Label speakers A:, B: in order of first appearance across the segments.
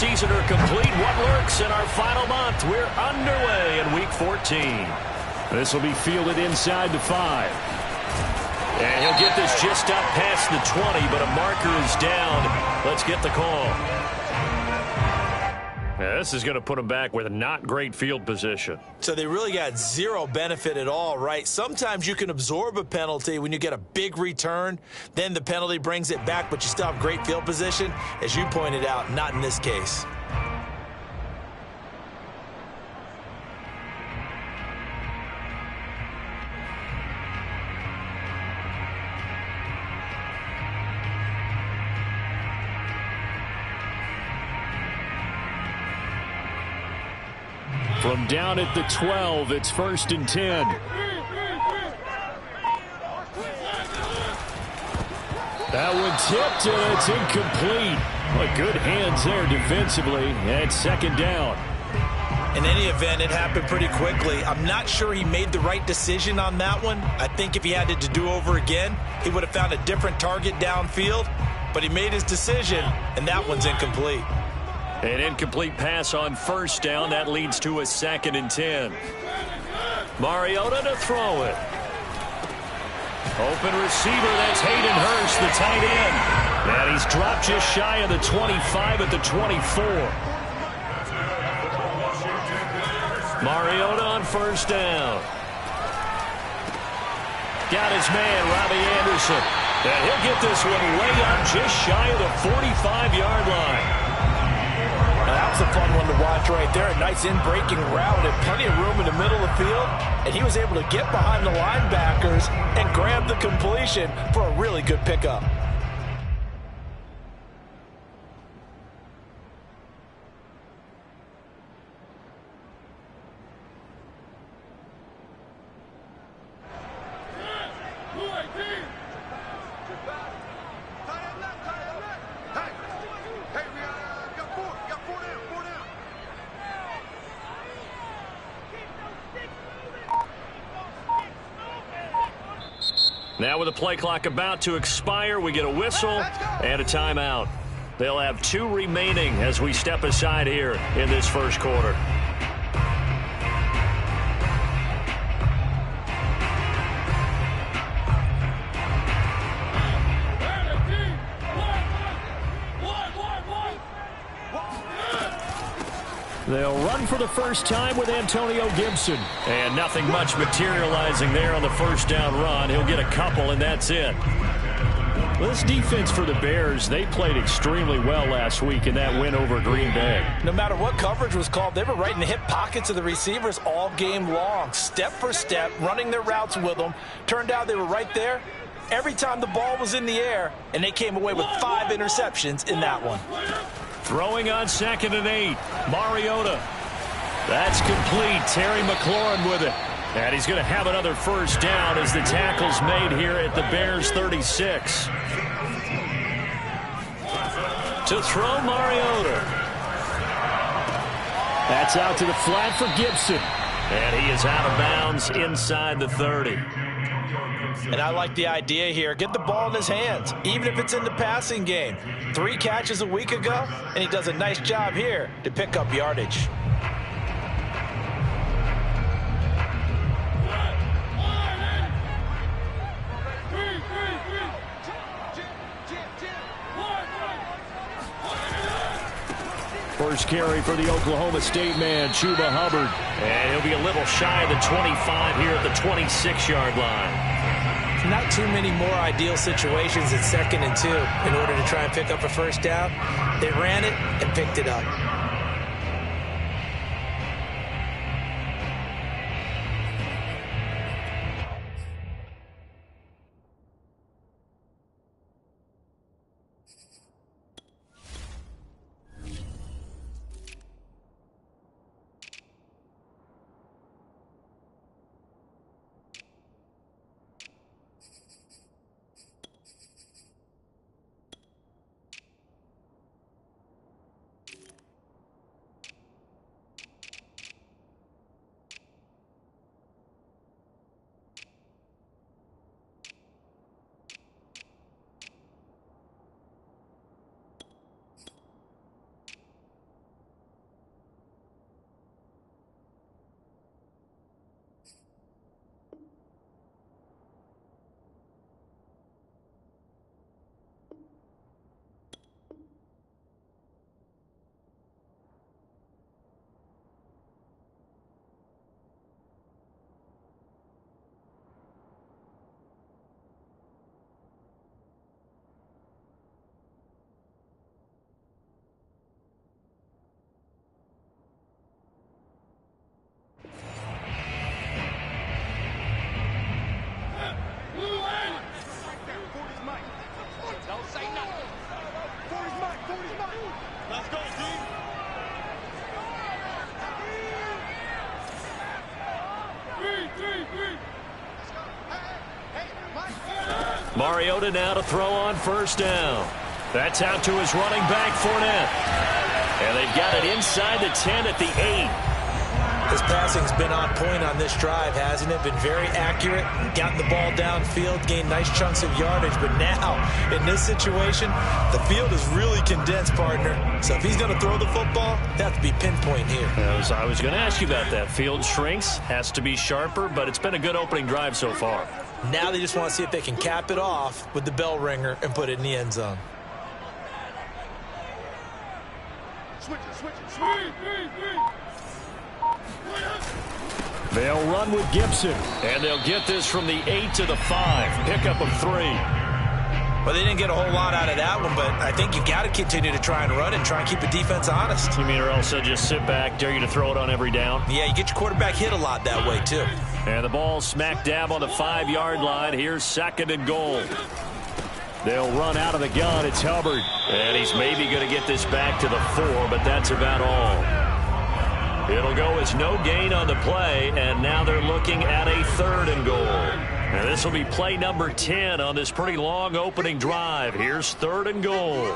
A: season are complete. What lurks in our final month? We're underway in Week 14.
B: This will be fielded inside the 5.
A: And he'll get this just up past the 20, but a marker is down. Let's get the call.
B: Yeah, this is going to put him back with a not great field position.
C: So they really got zero benefit at all, right? Sometimes you can absorb a penalty when you get a big return. Then the penalty brings it back, but you still have great field position. As you pointed out, not in this case.
B: From down at the 12, it's 1st and 10. That one tipped, and it's incomplete. Well, good hands there defensively, and 2nd down.
C: In any event, it happened pretty quickly. I'm not sure he made the right decision on that one. I think if he had it to do over again, he would have found a different target downfield. But he made his decision, and that one's incomplete.
A: An incomplete pass on 1st down. That leads to a 2nd and 10. Mariota to throw it. Open receiver. That's Hayden Hurst, the tight end. And he's dropped just shy of the 25 at the 24. Mariota on 1st down. Got his man, Robbie Anderson. And he'll get this one way up just shy of the 45-yard line.
C: That was a fun one to watch right there. A nice in-breaking route and plenty of room in the middle of the field. And he was able to get behind the linebackers and grab the completion for a really good pickup.
A: Now with the play clock about to expire, we get a whistle and a timeout. They'll have 2 remaining as we step aside here in this 1st quarter.
B: They'll run for the first time with Antonio Gibson.
A: And nothing much materializing there on the 1st down run. He'll get a couple, and that's it.
B: This defense for the Bears, they played extremely well last week in that win over Green Bay.
C: No matter what coverage was called, they were right in the hip pockets of the receivers all game long. Step for step, running their routes with them. Turned out they were right there every time the ball was in the air, and they came away with 5 interceptions in that one.
A: Throwing on 2nd and 8. Mariota. That's complete. Terry McLaurin with it. And he's going to have another 1st down as the tackle's made here at the Bears 36. To throw Mariota.
B: That's out to the flat for Gibson.
A: And he is out of bounds inside the 30.
C: And I like the idea here. Get the ball in his hands, even if it's in the passing game. 3 catches a week ago, and he does a nice job here to pick up yardage.
B: First carry for the Oklahoma State man, Chuba Hubbard.
A: And he'll be a little shy of the 25 here at the 26-yard line.
C: Not too many more ideal situations at 2nd and 2 in order to try and pick up a 1st down. They ran it and picked it up.
A: Mariota now to throw on first down. That's out to his running back, Fournette. And they've got it inside the 10 at the 8.
C: His passing's been on point on this drive, hasn't it? Been very accurate, gotten the ball downfield, gained nice chunks of yardage. But now, in this situation, the field is really condensed, partner. So if he's going to throw the football, it has to be pinpoint here.
A: I was going to ask you about that. Field shrinks, has to be sharper, but it's been a good opening drive so far.
C: Now they just want to see if they can cap it off with the bell ringer and put it in the end zone.
D: Switch it.
B: They'll run with Gibson.
A: And they'll get this from the 8 to the 5. Pickup of 3.
C: Well, they didn't get a whole lot out of that one, but I think you've got to continue to try and run and try and keep the defense honest.
A: You mean or else they'll just sit back, dare you to throw it on every down?
C: Yeah, you get your quarterback hit a lot that way, too.
A: And the ball smack dab on the 5-yard line. Here's 2nd and goal. They'll run out of the gun. It's Hubbard. And he's maybe going to get this back to the 4, but that's about all. It'll go as no gain on the play, and now they're looking at a 3rd and goal. And this will be play number 10 on this pretty long opening drive. Here's 3rd and goal.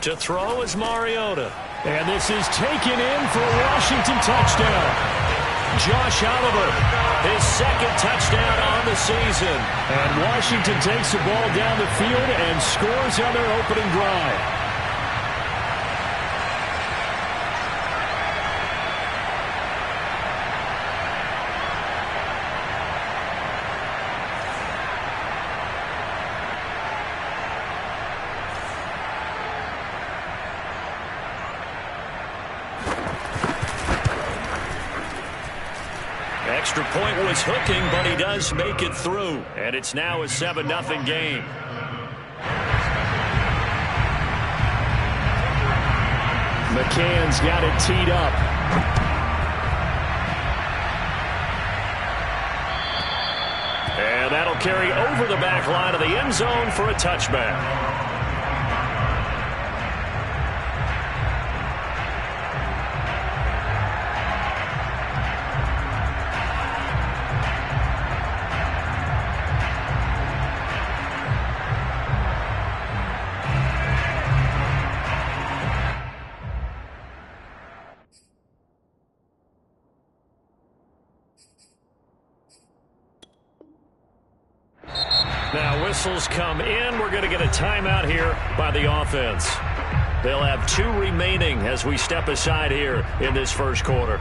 A: To throw is Mariota.
B: And this is taken in for a Washington touchdown.
A: Josh Oliver, his 2nd touchdown on the season.
B: And Washington takes the ball down the field and scores on their opening drive.
A: Extra point was hooking, but he does make it through. And it's now a 7-0 game.
B: McCann's got it teed up.
A: And that'll carry over the back line of the end zone for a touchback. Now whistles come in. We're going to get a timeout here by the offense. They'll have 2 remaining as we step aside here in this first quarter.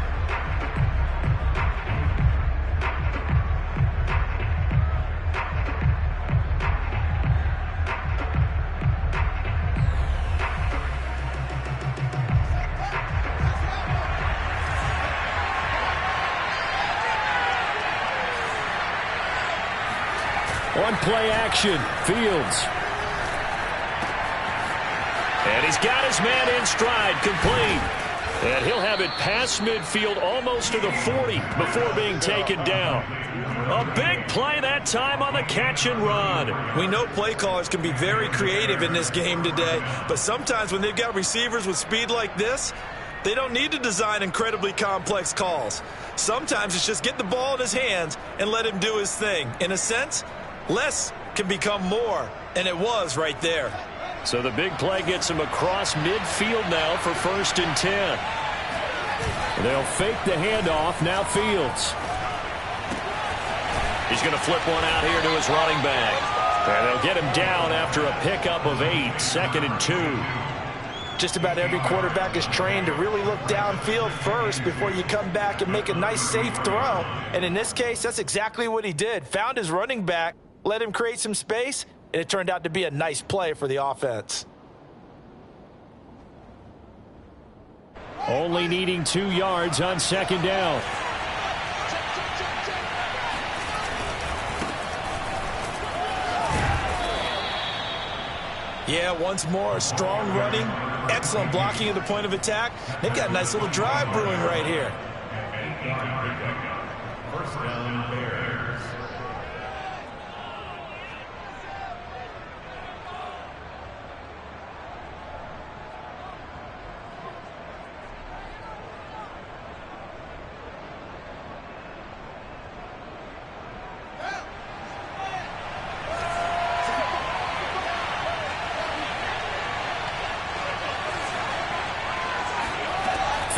B: On play action, Fields.
A: And he's got his man in stride, complete. And he'll have it past midfield almost to the 40 before being taken down. A big play that time on the catch and run.
C: We know play callers can be very creative in this game today, but sometimes when they've got receivers with speed like this, they don't need to design incredibly complex calls. Sometimes it's just get the ball in his hands and let him do his thing. In a sense, less can become more, and it was right there.
A: So the big play gets him across midfield now for 1st and 10.
B: They'll fake the handoff. Now Fields.
A: He's going to flip one out here to his running back. And they'll get him down after a pickup of 8, 2nd and 2.
C: Just about every quarterback is trained to really look downfield first before you come back and make a nice, safe throw. And in this case, that's exactly what he did. Found his running back, let him create some space, and it turned out to be a nice play for the offense.
B: Only needing 2 yards on 2nd down.
C: Yeah, once more, strong running, excellent blocking at the point of attack. They've got a nice little drive brewing right here.
D: First down, Bears.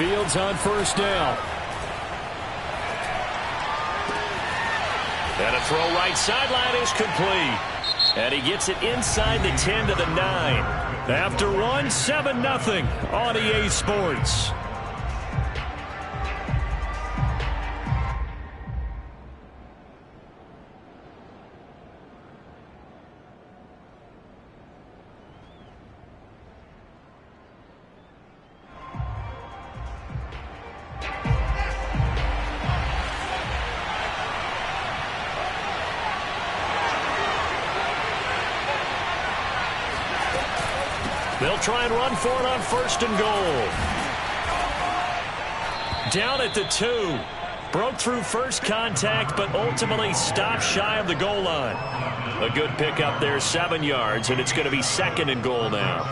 B: Fields on first down.
A: And a throw right sideline is complete. And he gets it inside the 10 to the 9. After one, 7-0 on EA Sports. They'll try and run for it on first and goal. Down at the 2. Broke through first contact, but ultimately stopped shy of the goal line. A good pickup there, 7 yards, and it's going to be second and goal now.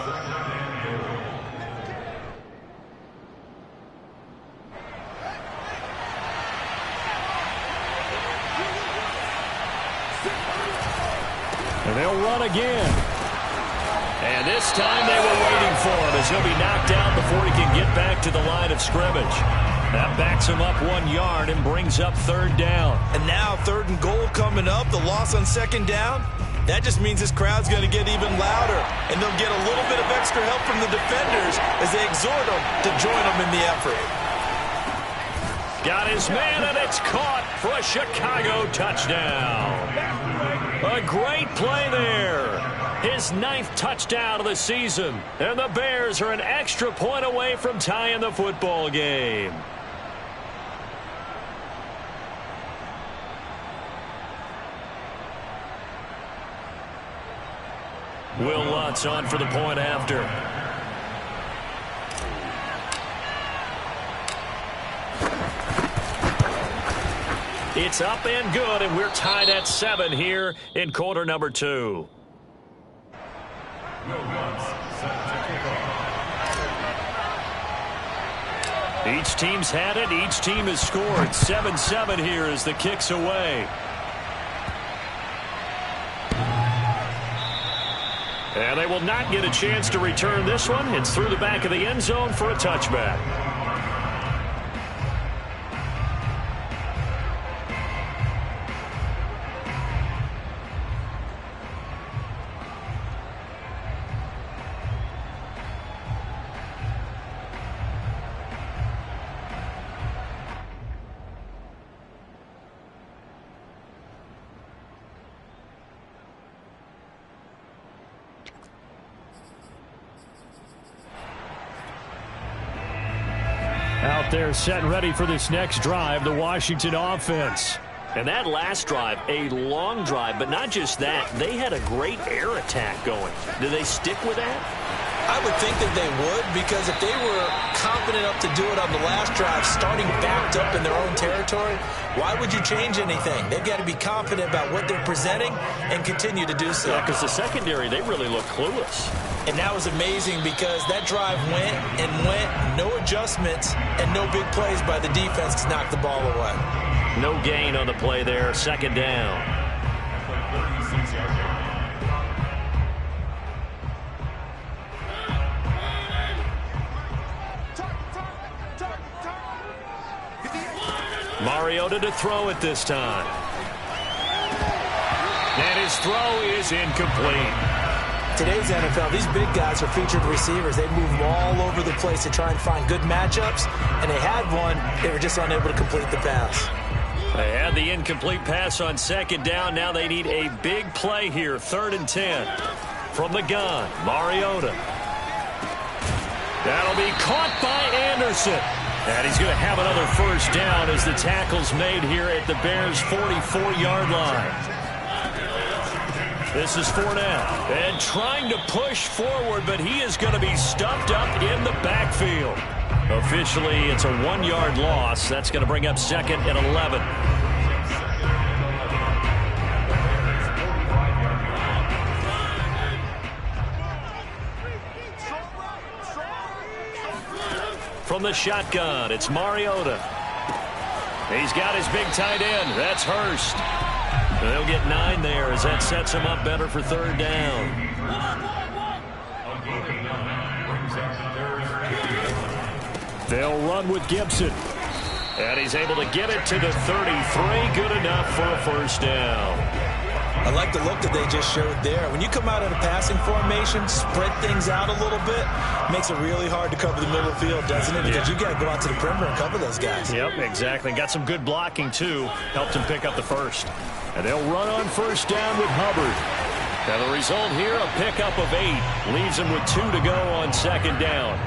B: And they'll run again.
A: And this time they were waiting for him as he'll be knocked down before he can get back to the line of scrimmage. That backs him up 1 yard and brings up third down.
C: And now third and goal coming up, the loss on second down. That just means this crowd's going to get even louder, and they'll get a little bit of extra help from the defenders as they exhort them to join them in the effort.
A: Got his man, and it's caught for a Chicago touchdown. A great play there. His 9th touchdown of the season. And the Bears are an extra point away from tying the football game. Will Lutz on for the point after. It's up and good, and we're tied at 7 here in quarter number 2. Each team's had it. Each team has scored. 7-7 here as the kick's away. And they will not get a chance to return this one. It's through the back of the end zone for a touchback.
B: Out there set and ready for this next drive, the Washington offense.
A: And that last drive, a long drive, but not just that. They had a great air attack going. Do they stick with that?
C: I would think that they would, because if they were confident enough to do it on the last drive, starting backed up in their own territory, why would you change anything? They've got to be confident about what they're presenting and continue to do so.
A: Yeah, because the secondary, they really look clueless.
C: And that was amazing because that drive went and went, no adjustments, and no big plays by the defense to knock the ball away.
A: No gain on the play there, second down. Mariota to throw it this time. And his throw is incomplete.
C: Today's NFL, these big guys are featured receivers. They move all over the place to try and find good matchups, and they had one. They were just unable to complete the pass.
A: They had the incomplete pass on second down. Now they need a big play here, 3rd and 10. From the gun, Mariota. That'll be caught by Anderson. And he's going to have another first down as the tackle's made here at the Bears' 44-yard line. This is Fournette, and trying to push forward, but he is going to be stuffed up in the backfield. Officially, it's a 1-yard loss. That's going to bring up 2nd and 11. From the shotgun, it's Mariota. He's got his big tight end. That's Hurst. They'll get 9 there as that sets him up better for 3rd down.
B: They'll run with Gibson.
A: And he's able to get it to the 33. Good enough for a first down.
C: I like the look that they just showed there. When you come out of a passing formation, spread things out a little bit, makes it really hard to cover the middle of the field, doesn't it? Because you got to go out to the perimeter and cover those guys.
A: Yep, exactly. Got some good blocking, too. Helped him pick up the first. And they'll run on first down with Hubbard. And the result here, a pickup of 8. Leaves him with 2 to go on second down.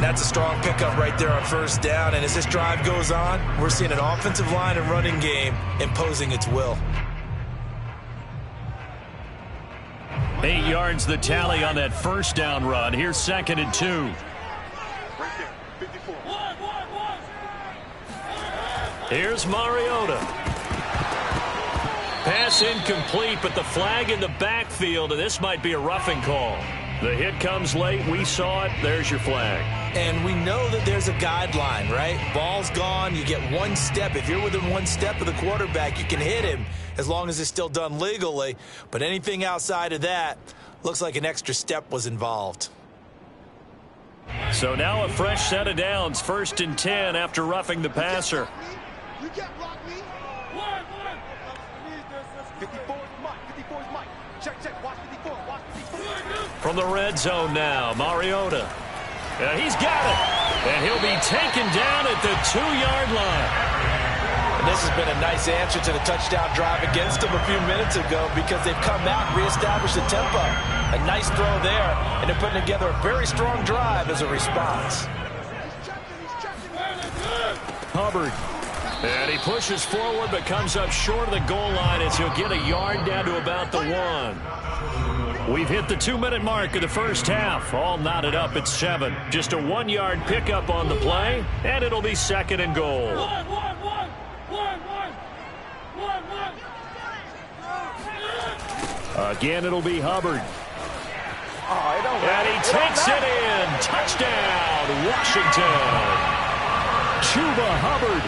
C: That's a strong pickup right there on first down. And as this drive goes on, we're seeing an offensive line and running game imposing its will.
A: 8 yards the tally on that first down run. Here's 2nd and 2.
D: Right there, 54.
A: Here's Mariota. Pass incomplete, but the flag in the backfield, and this might be a roughing call. The hit comes late. We saw it. There's your flag.
C: And we know that there's a guideline, right? Ball's gone. You get 1 step. If you're within 1 step of the quarterback, you can hit him as long as it's still done legally. But anything outside of that looks like an extra step was involved.
A: So now a fresh set of downs. 1st and 10 after roughing the passer.
D: You can't block me. 54 is Mike. 54 is Mike. Check. Watch 54. Watch 54.
A: From the red zone now, Mariota. And he's got it. And he'll be taken down at the 2-yard line.
C: And this has been a nice answer to the touchdown drive against them a few minutes ago because they've come out and reestablished the tempo. A nice throw there, and they're putting together a very strong drive as a response.
A: Hubbard. And he pushes forward but comes up short of the goal line as he'll get a yard down to about the 1. We've hit the 2-minute mark of the first half. All knotted up at 7. Just a 1-yard pickup on the play, and it'll be 2nd and goal. Again, it'll be Hubbard. And he takes it in. Touchdown, Washington. Chuba Hubbard.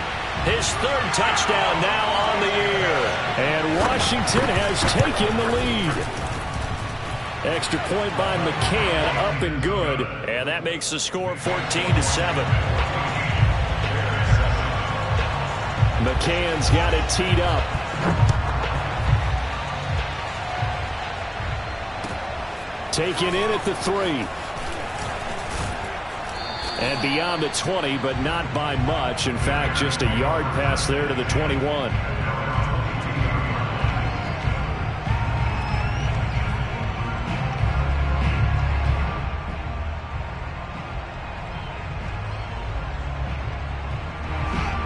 A: His 3rd touchdown now on the year.
B: And Washington has taken the lead. Extra point by McCann, up and good.
A: And that makes the score 14-7.
B: McCann's got it teed up. Taken in at the 3. And beyond the 20, but not by much. In fact, just a yard pass there to the 21.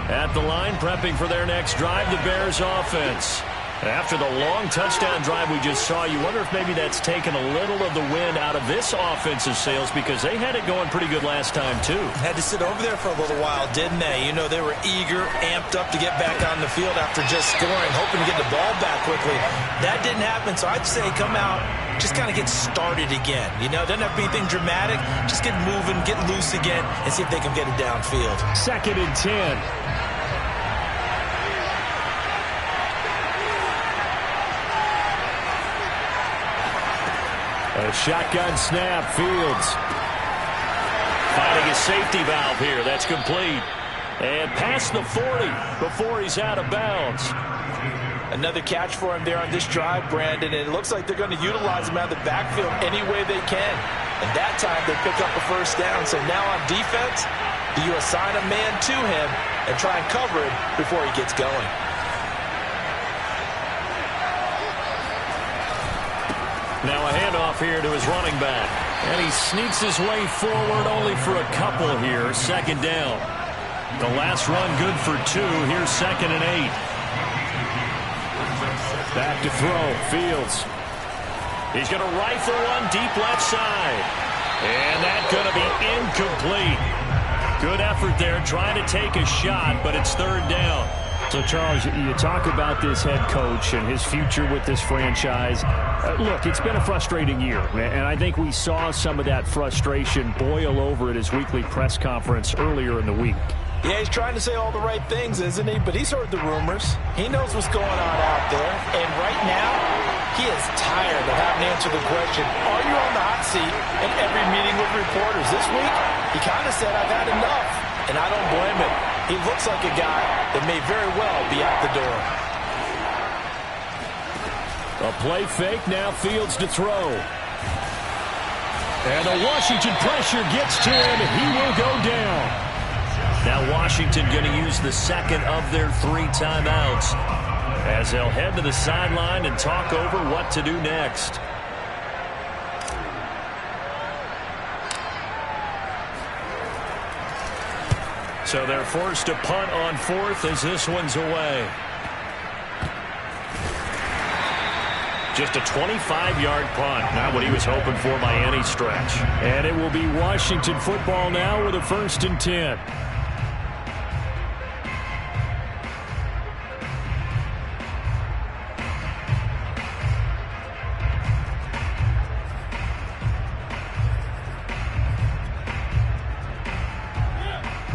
A: At the line, prepping for their next drive, the Bears offense. After the long touchdown drive we just saw, you wonder if maybe that's taken a little of the wind out of this offensive sails because they had it going pretty good last time, too.
C: Had to sit over there for a little while, didn't they? You know, they were eager, amped up to get back on the field after just scoring, hoping to get the ball back quickly. That didn't happen, so I'd say come out, just kind of get started again. You know, doesn't have to be anything dramatic. Just get moving, get loose again, and see if they can get it downfield.
B: 2nd and 10.
A: A shotgun snap, Fields. Finding a safety valve here. That's complete. And past the 40 before he's out of bounds.
C: Another catch for him there on this drive, Brandon, and it looks like they're going to utilize him out of the backfield any way they can. And that time they pick up a first down. So now on defense, do you assign a man to him and try and cover him before he gets going?
A: Now a handoff here to his running back. And he sneaks his way forward only for a couple here. 2nd down. The last run good for 2. Here's 2nd and 8.
B: Back to throw. Fields.
A: He's going to rifle one deep left side. And that's going to be incomplete. Good effort there trying to take a shot, but it's 3rd down.
B: So, Charles, you talk about this head coach and his future with this franchise. Look, it's been a frustrating year, and I think we saw some of that frustration boil over at his weekly press conference earlier in the week.
C: Yeah, he's trying to say all the right things, isn't he? But he's heard the rumors. He knows what's going on out there. And right now, he is tired of having to answer the question, are you on the hot seat in every meeting with reporters? This week, He kind of said, I've had enough, and I don't blame him. He looks like a guy that may very well be out the door.
B: A play fake, now Fields to throw. And the Washington pressure gets to him, and he will go down.
A: Now Washington going to use the second of their 3 timeouts as they'll head to the sideline and talk over what to do next. So they're forced to punt on 4th as this one's away. Just a 25-yard punt. Not what he was hoping for by any stretch.
B: And it will be Washington football now with a 1st and 10.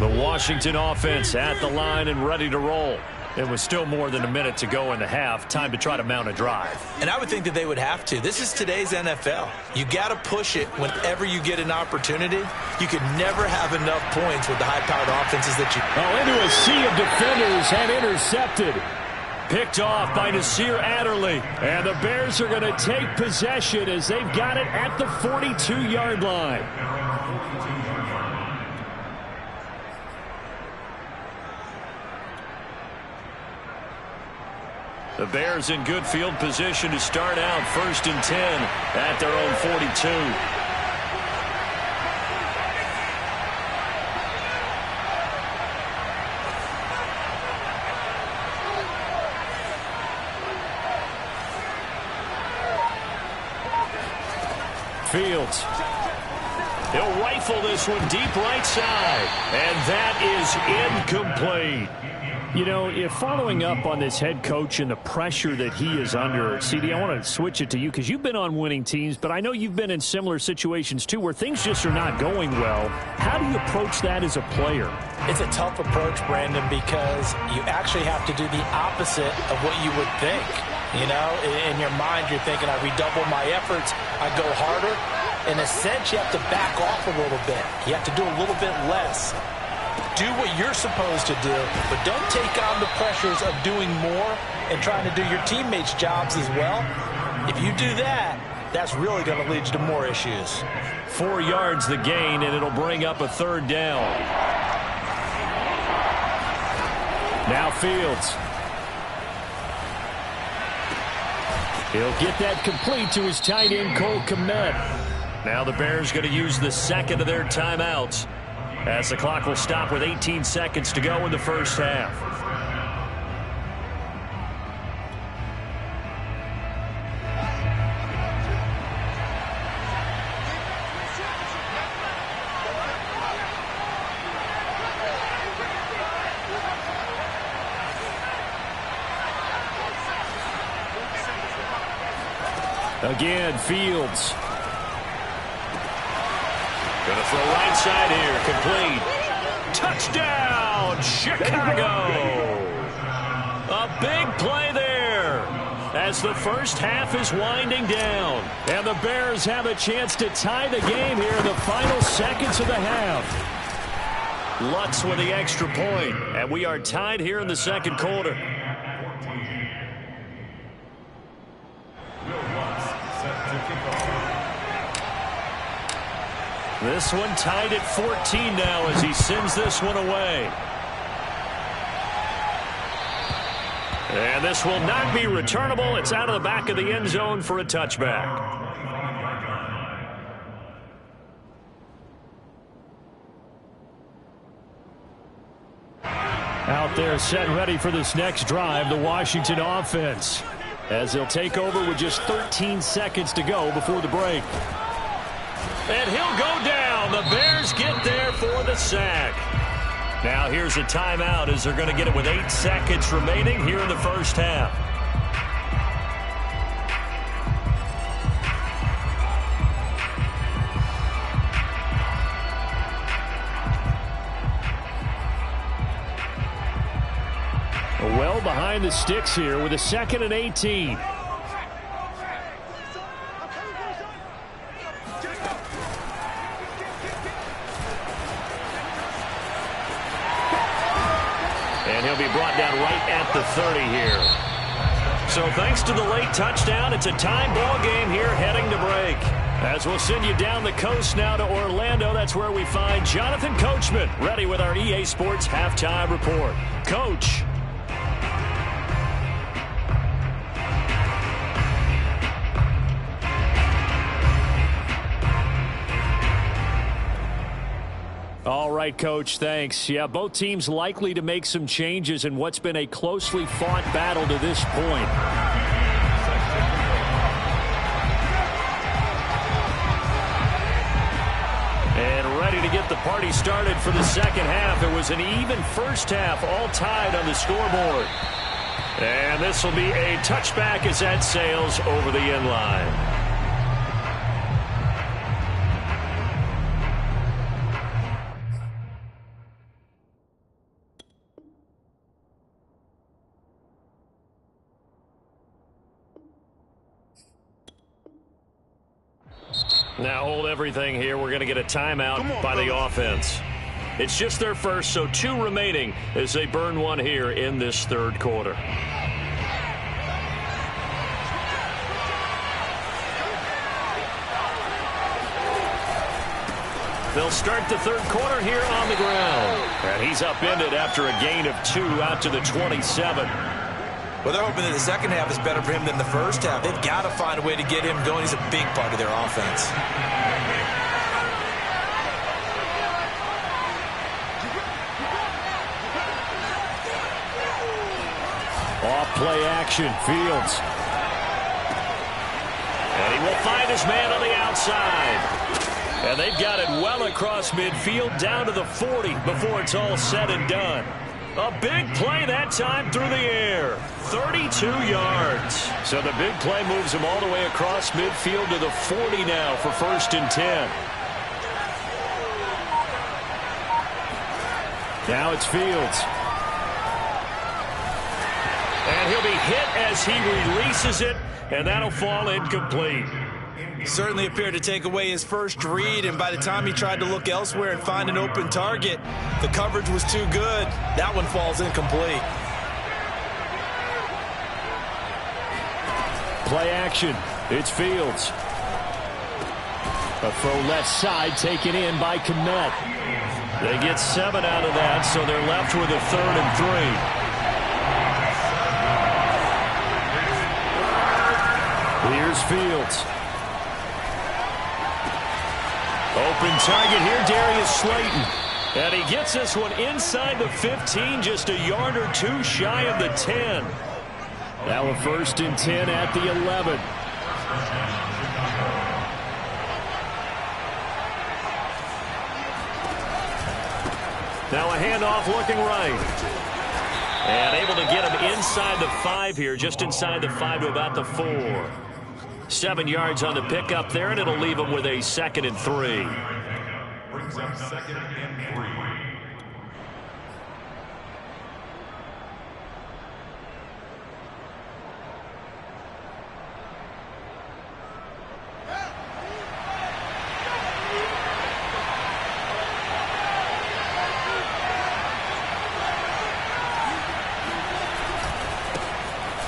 B: The Washington offense at the line and ready to roll. It was still more than a minute to go in the half. Time to try to mount a drive.
C: And I would think that they would have to. This is today's NFL. You got to push it whenever you get an opportunity. You could never have enough points with the high-powered offenses that you...
B: Into a sea of defenders and intercepted. Picked off by Nasir Adderley. And the Bears are going to take possession as they've got it at the 42-yard line.
A: The Bears in good field position to start out 1st and 10 at their own 42.
B: Fields.
A: He'll rifle this one deep right side. And that is incomplete.
B: You know, if following up on this head coach and the pressure that he is under, CD, I want to switch it to you because you've been on winning teams, but I know you've been in similar situations too where things just are not going well. How do you approach that as a player?
C: It's a tough approach, Brandon, because you actually have to do the opposite of what you would think. You know, in your mind, you're thinking, I redouble my efforts, I go harder. In a sense, you have to back off a little bit. You have to do a little bit less. Do what you're supposed to do, but don't take on the pressures of doing more and trying to do your teammates' jobs as well. If you do that, that's really going to lead you to more issues.
A: 4 yards the gain, and it'll bring up a 3rd down.
B: Now Fields. He'll get that complete to his tight end, Cole Kmet.
A: Now the Bears going to use the second of their timeouts as the clock will stop with 18 seconds to go in the first half.
B: Again, Fields.
A: Going to throw right side here, complete. Touchdown, Chicago! A big play there as the first half is winding down.
B: And the Bears have a chance to tie the game here in the final seconds of the half.
A: Lutz with the extra point, and we are tied here in the second quarter. This one tied at 14 now as he sends this one away. And this will not be returnable. It's out of the back of the end zone for a touchback.
B: Out there set ready for this next drive, the Washington offense, as they'll take over with just 13 seconds to go before the break.
A: And he'll go down. The Bears get there for the sack. Now here's a timeout as they're going to get it with 8 seconds remaining here in the first half.
B: Well behind the sticks here with a 2nd and 18.
A: be brought down right at the 30 here. So thanks to the late touchdown, it's a time ball game here heading to break. As we'll send you down the coast now to Orlando, that's where we find Jonathan Coachman ready with our EA Sports Halftime Report. Coach.
B: All right, Coach, thanks. Yeah, both teams likely to make some changes in what's been a closely fought battle to this point.
A: And ready to get the party started for the second half. It was an even first half, all tied on the scoreboard. And this will be a touchback as that sails over the end line. Now hold everything here. We're going to get a timeout by the offense. It's just their first, so 2 remaining as they burn one here in this third quarter. They'll start the third quarter here on the ground. And he's upended after a gain of 2 out to the 27.
C: Well, they're hoping that the second half is better for him than the first half. They've got to find a way to get him going. He's a big part of their offense.
B: Off play action, Fields.
A: And he will find his man on the outside. And they've got it well across midfield down to the 40 before it's all said and done. A big play that time through the air. 32 yards. So the big play moves him all the way across midfield to the 40 now for 1st and 10.
B: Now it's Fields.
A: And he'll be hit as he releases it, and that'll fall incomplete.
C: Certainly appeared to take away his first read, and by the time he tried to look elsewhere and find an open target, the coverage was too good. That one falls incomplete.
B: Play action. It's Fields. A throw left side taken in by Kmet.
A: They get 7 out of that, so they're left with a 3rd and 3.
B: Here's Fields.
A: Open target here, Darius Slayton. And he gets this one inside the 15, just a yard or 2 shy of the 10.
B: Now a 1st and 10 at the 11.
A: Now a handoff looking right. And able to get him inside the 5 here, just inside the 5 to about the 4. 7 yards on the pickup there, and it'll leave him with a 2nd and 3.
E: Brings up 2nd and 3.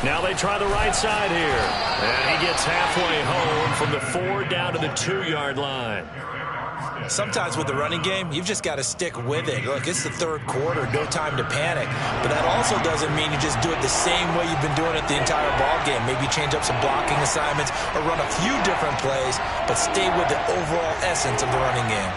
A: Now they try the right side here. And he gets halfway home from the 4 down to the 2-yard line.
C: Sometimes with the running game, you've just got to stick with it. Look, it's the third quarter, no time to panic. But that also doesn't mean you just do it the same way you've been doing it the entire ball game. Maybe change up some blocking assignments or run a few different plays, but stay with the overall essence of the running game.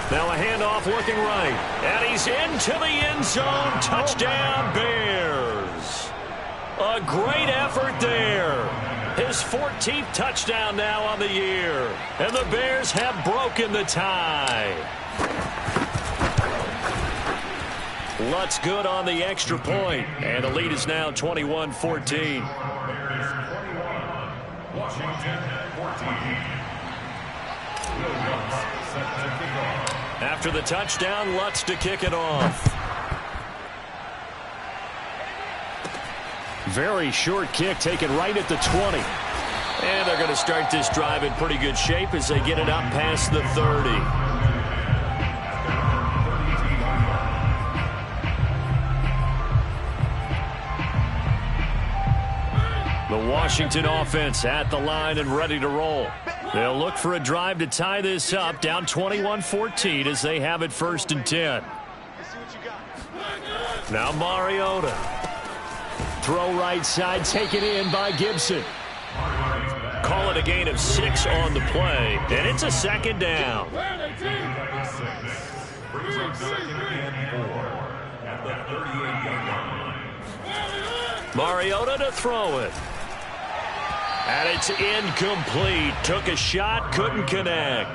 A: Now a handoff looking right. And he's into the end zone. Touchdown, Bears. A great effort there. His 14th touchdown now on the year. And the Bears have broken the tie. Lutz good on the extra point. And the lead is now 21-14.
E: Washington 14.
A: After the touchdown, Lutz to kick it off.
B: Very short kick taken right at the 20.
A: And they're going to start this drive in pretty good shape as they get it up past the 30. Washington offense at the line and ready to roll. They'll look for a drive to tie this up, down 21-14 as they have it 1st and 10. Now Mariota. Throw right side, taken in by Gibson. Call it a gain of 6 on the play, and it's a 2nd down. Mariota to throw it. And it's incomplete. Took a shot, couldn't connect.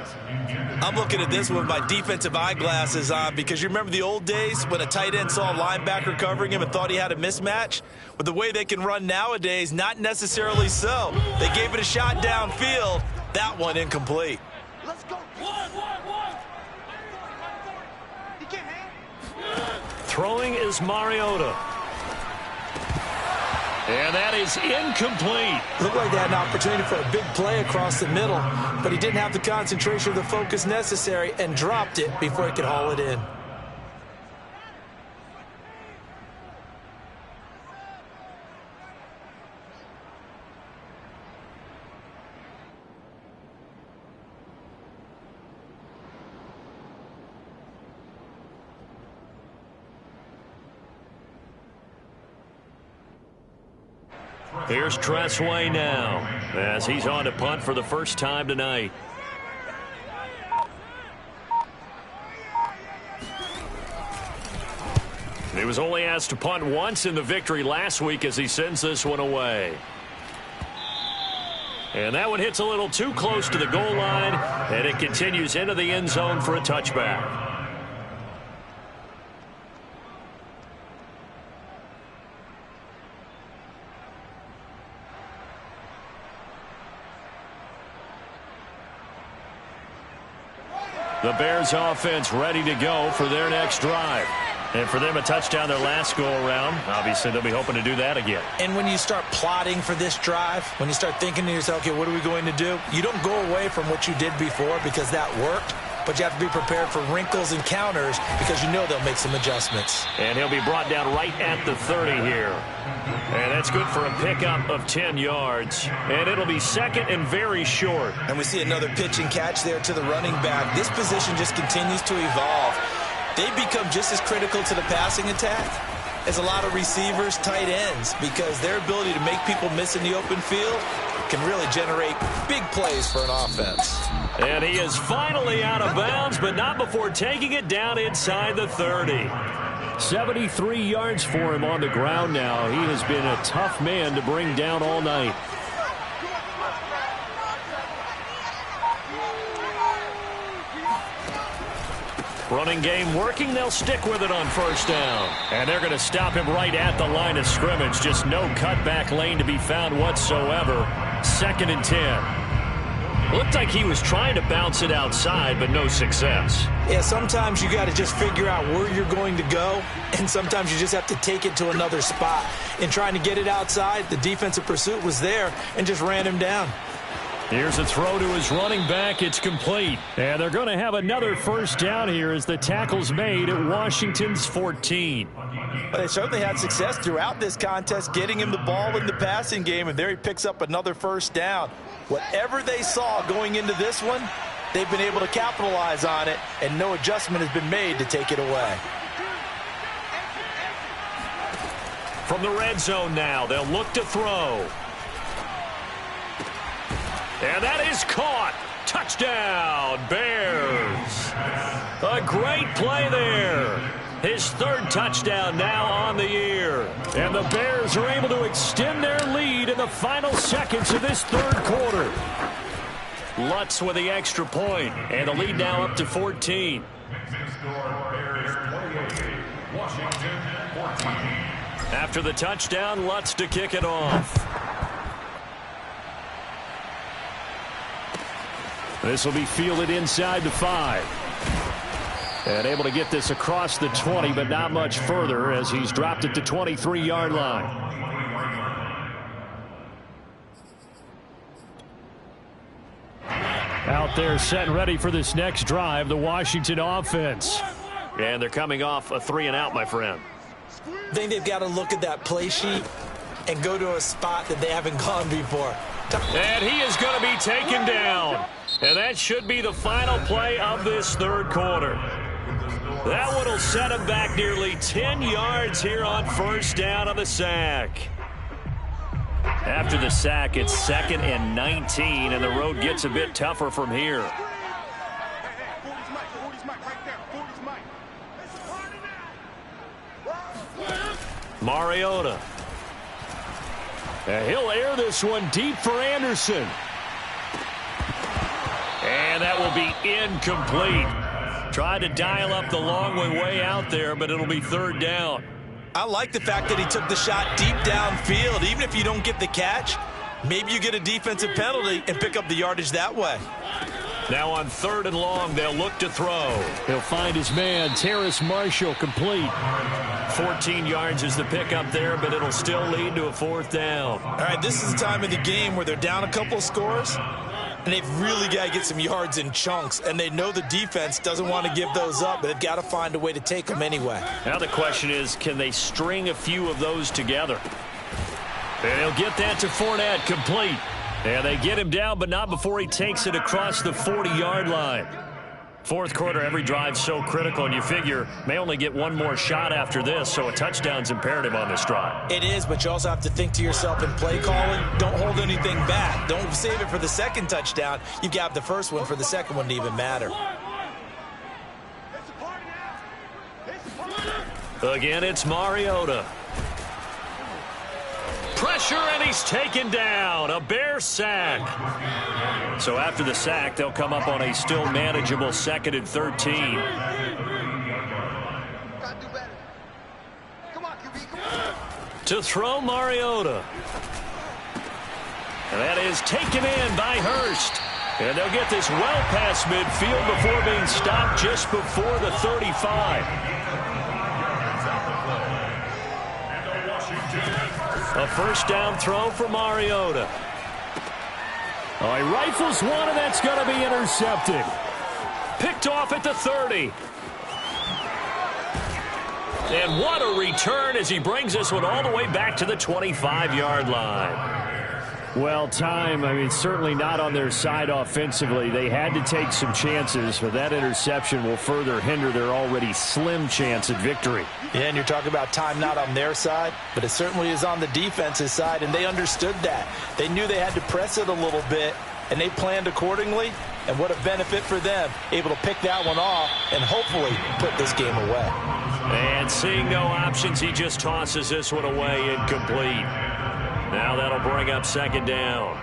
C: I'm looking at this with my defensive eyeglasses on because you remember the old days when a tight end saw a linebacker covering him and thought he had a mismatch? With the way they can run nowadays, not necessarily so. They gave it a shot downfield. That one incomplete.
D: Let's go. He can't hang.
A: Throwing is Mariota. And that is incomplete.
C: Looked like they had an opportunity for a big play across the middle, but he didn't have the concentration or the focus necessary and dropped it before he could haul it in.
A: Here's Tressway now as he's on to punt for the first time tonight. He was only asked to punt once in the victory last week as he sends this one away. And that one hits a little too close to the goal line, and it continues into the end zone for a touchback. The Bears offense ready to go for their next drive. And for them, a touchdown their last go-around. Obviously, they'll be hoping to do that again.
C: And when you start plotting for this drive, when you start thinking to yourself, okay, what are we going to do? You don't go away from what you did before because that worked. But you have to be prepared for wrinkles and counters because you know they'll make some adjustments.
A: And he'll be brought down right at the 30 here. And that's good for a pickup of 10 yards. And it'll be 2nd and very short.
C: And we see another pitch and catch there to the running back. This position just continues to evolve. They become just as critical to the passing attack as a lot of receivers, tight ends, because their ability to make people miss in the open field can really generate big plays for an offense.
A: And he is finally out of bounds, but not before taking it down inside the 30.
B: 73 yards for him on the ground now. He has been a tough man to bring down all night.
A: Running game working. They'll stick with it on 1st down. And they're going to stop him right at the line of scrimmage. Just no cutback lane to be found whatsoever. 2nd and 10. Looked like he was trying to bounce it outside, but no success.
C: Yeah, sometimes you got to just figure out where you're going to go, and sometimes you just have to take it to another spot. In trying to get it outside, the defensive pursuit was there and just ran him down.
A: Here's a throw to his running back. It's complete.
B: And they're going to have another 1st down here as the tackle's made at Washington's 14.
C: But they certainly had success throughout this contest, getting him the ball in the passing game, and there he picks up another 1st down. Whatever they saw going into this one, they've been able to capitalize on it, and no adjustment has been made to take it away.
A: From the red zone now, they'll look to throw. And that is caught. Touchdown, Bears. A great play there. His 3rd touchdown now on the year. And the Bears are able to extend their lead in the final seconds of this 3rd quarter. Lutz with the extra point, and the lead now up to 14. After the touchdown, Lutz to kick it off.
B: This will be fielded inside the 5. And able to get this across the 20, but not much further as he's dropped it to 23-yard line. Out there set and ready for this next drive, the Washington offense.
A: And they're coming off a 3-and-out, my friend.
C: I think they've got to look at that play sheet and go to a spot that they haven't gone before.
A: And he is going to be taken down. And that should be the final play of this third quarter. That one will set him back nearly 10 yards here on first down on the sack. After the sack, it's 2nd and 19, and the road gets a bit tougher from here. Mariota. And he'll air this one deep for Anderson. And that will be incomplete. Tried to dial up the long one way out there, but it'll be 3rd down.
C: I like the fact that he took the shot deep downfield. Even if you don't get the catch, maybe you get a defensive penalty and pick up the yardage that way.
A: Now on 3rd and long, they'll look to throw.
B: He'll find his man, Terrace Marshall, complete.
A: 14 yards is the pickup there, but it'll still lead to a 4th down.
C: All right, this is the time of the game where they're down a couple of scores, and they've really got to get some yards in chunks, and they know the defense doesn't want to give those up, but they've got to find a way to take them anyway.
A: Now the question is, can they string a few of those together? And he'll get that to Fournette, complete. And they get him down, but not before he takes it across the 40-yard line. 4th quarter, every drive so critical, and you figure may only get one more shot after this, so a touchdown's imperative on this drive.
C: It is, but you also have to think to yourself in play calling, don't hold anything back. Don't save it for the 2nd touchdown. You've got the 1st one for the 2nd one to even matter.
A: Again, it's Mariota. Pressure, and he's taken down. A Bear sack. So after the sack, they'll come up on a still manageable 2nd and 13. To throw Mariota. And that is taken in by Hurst. And they'll get this well past midfield before being stopped just before the 35. A 1st down throw for Mariota.
B: Oh, he rifles one, and that's going to be intercepted.
A: Picked off at the 30. And what a return as he brings this one all the way back to the 25-yard line.
B: Well, certainly not on their side offensively. They had to take some chances, but that interception will further hinder their already slim chance at victory.
C: Yeah, and you're talking about time not on their side, but it certainly is on the defense's side, and they understood that. They knew they had to press it a little bit, and they planned accordingly, and what a benefit for them, able to pick that one off and hopefully put this game away.
A: And seeing no options, he just tosses this one away, incomplete. Now that'll bring up 2nd down.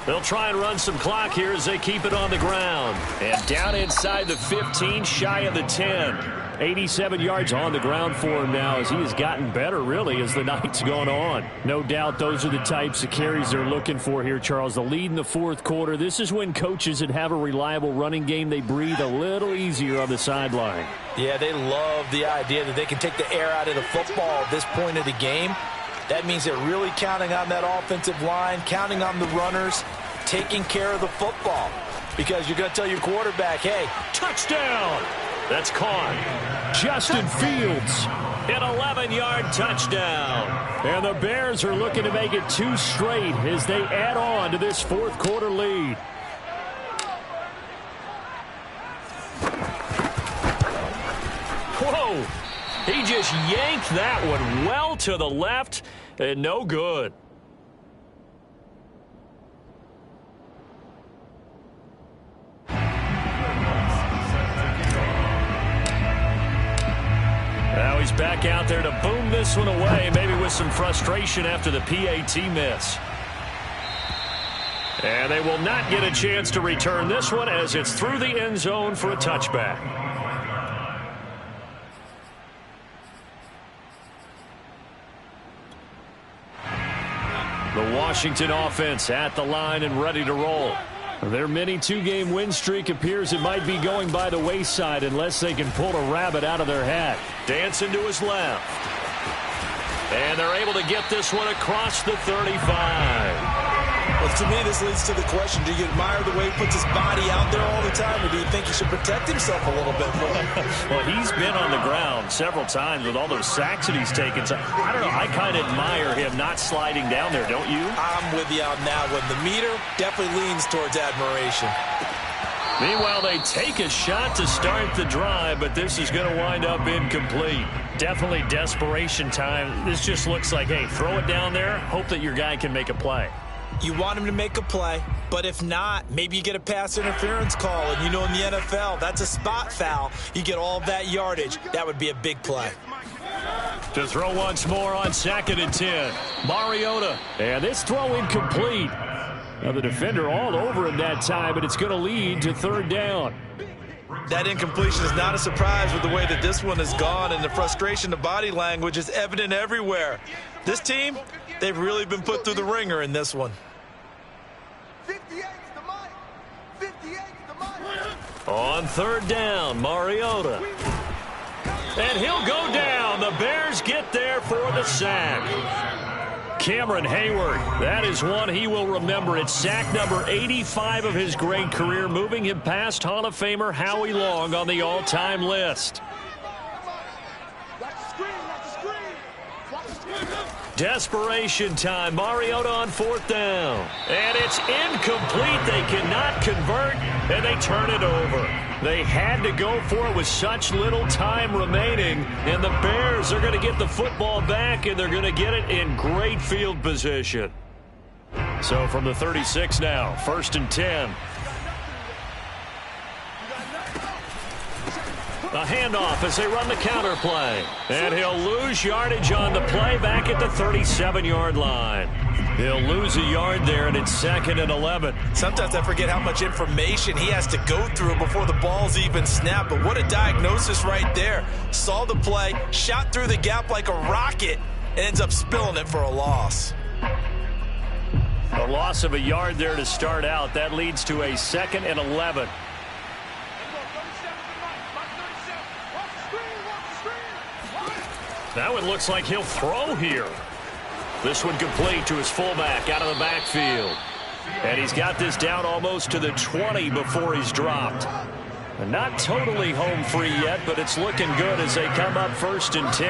A: They'll try and run some clock here as they keep it on the ground. And down inside the 15, shy of the 10.
B: 87 yards on the ground for him now as he has gotten better, really, as the night's gone on. No doubt those are the types of carries they're looking for here, Charles. The lead in the 4th quarter. This is when coaches that have a reliable running game, they breathe a little easier on the sideline.
C: Yeah, they love the idea that they can take the air out of the football at this point of the game. That means they're really counting on that offensive line, counting on the runners, taking care of the football. Because you're going to tell your quarterback, hey,
A: touchdown! That's caught.
B: Justin Fields.
A: An 11-yard touchdown.
B: And the Bears are looking to make it 2 straight as they add on to this 4th quarter lead.
A: Whoa! He just yanked that one well to the left, and no good. Now he's back out there to boom this one away, maybe with some frustration after the PAT miss. And they will not get a chance to return this one as it's through the end zone for a touchback. The Washington offense at the line and ready to roll. Their mini 2-game win streak appears it might be going by the wayside unless they can pull a rabbit out of their hat. Dancing to his left. And they're able to get this one across the 35.
C: Well, to me, this leads to the question, do you admire the way he puts his body out there all the time, or do you think he should protect himself a little bit more?
A: Well, he's been on the ground several times with all those sacks that he's taken. So, I don't know, I kind of admire him not sliding down there, don't you?
C: I'm with you on that one. The meter definitely leans towards admiration.
A: Meanwhile, they take a shot to start the drive, but this is going to wind up incomplete.
B: Definitely desperation time. This just looks like, hey, throw it down there, hope that your guy can make a play.
C: You want him to make a play, but if not, maybe you get a pass interference call, and you know in the NFL, that's a spot foul. You get all of that yardage. That would be a big play.
A: To throw once more on 2nd and 10. Mariota.
B: And this throw incomplete. Now the defender all over him that time, but it's going to lead to 3rd down.
C: That incompletion is not a surprise with the way that this one has gone, and the frustration, the body language is evident everywhere. This team, they've really been put through the ringer in this one.
D: 58's the mic. 58's the mic.
A: On 3rd down, Mariota. And he'll go down. The Bears get there for the sack. Cameron Hayward, that is one he will remember. It's sack number 85 of his great career, moving him past Hall of Famer Howie Long on the all-time list. Desperation time. Mariota on 4th down. And it's incomplete. They cannot convert, and they turn it over. They had to go for it with such little time remaining, and the Bears are going to get the football back, and they're going to get it in great field position. So from the 36 now, 1st and 10. A handoff as they run the counter play. And he'll lose yardage on the play back at the 37-yard line. He'll lose a yard there, and it's 2nd and 11.
C: Sometimes I forget how much information he has to go through before the ball's even snapped. But what a diagnosis right there. Saw the play, shot through the gap like a rocket, and ends up spilling it for a loss.
A: A loss of a yard there to start out. That leads to a 2nd and 11. Now it looks like he'll throw here. This one complete to his fullback out of the backfield. And he's got this down almost to the 20 before he's dropped. And not totally home free yet, but it's looking good as they come up 1st and 10.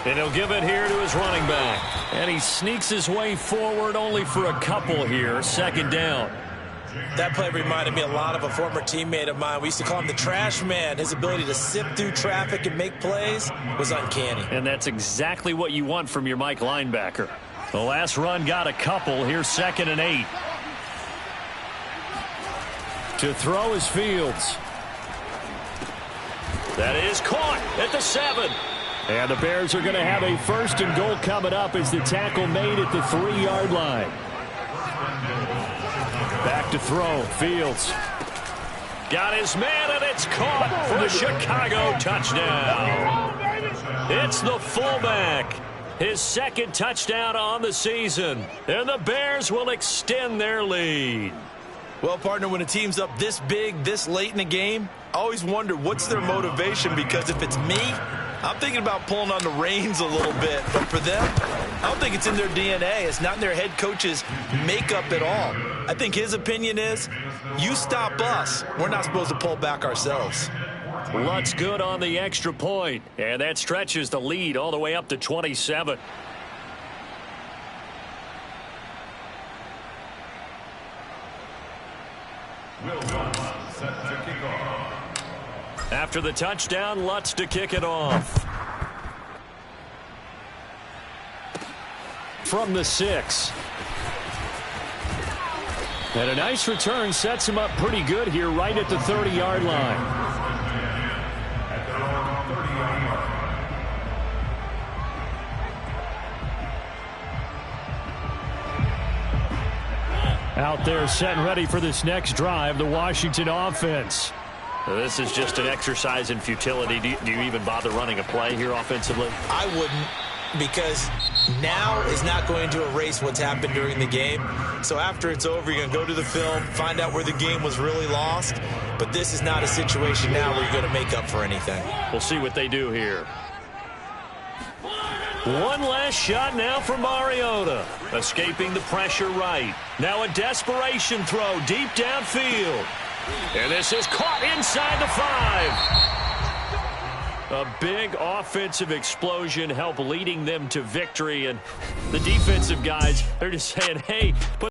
A: And he'll give it here to his running back. And he sneaks his way forward only for a couple here. 2nd down.
C: That play reminded me a lot of a former teammate of mine. We used to call him the trash man. His ability to sift through traffic and make plays was uncanny.
A: And that's exactly what you want from your Mike linebacker. The last run got a couple. Here's 2nd and 8. To throw is Fields. That is caught at the 7.
B: And the Bears are going to have a 1st and goal coming up as the tackle made at the 3-yard line. Back to throw, Fields.
A: Got his man, and it's caught for a Chicago touchdown. It's the fullback. His 2nd touchdown on the season. And the Bears will extend their lead.
C: Well, partner, when a team's up this big, this late in the game, I always wonder what's their motivation, because if it's me, I'm thinking about pulling on the reins a little bit. But for them, I don't think it's in their DNA. It's not in their head coach's makeup at all. I think his opinion is, you stop us, we're not supposed to pull back ourselves.
A: Lutz good on the extra point, and that stretches the lead all the way up to 27. After the touchdown, Lutz to kick it off.
B: From the 6. And a nice return sets him up pretty good here right at the 30-yard line. Out there set and ready for this next drive, the Washington offense.
A: This is just an exercise in futility. Do you even bother running a play here offensively?
C: I wouldn't, because now is not going to erase what's happened during the game. So after it's over, you're going to go to the film, find out where the game was really lost. But this is not a situation now where you're going to make up for anything.
A: We'll see what they do here. One last shot now for Mariota. Escaping the pressure right. Now a desperation throw deep downfield. And this is caught inside the 5. A big offensive explosion helped leading them to victory. And the defensive guys, they're just saying, hey, put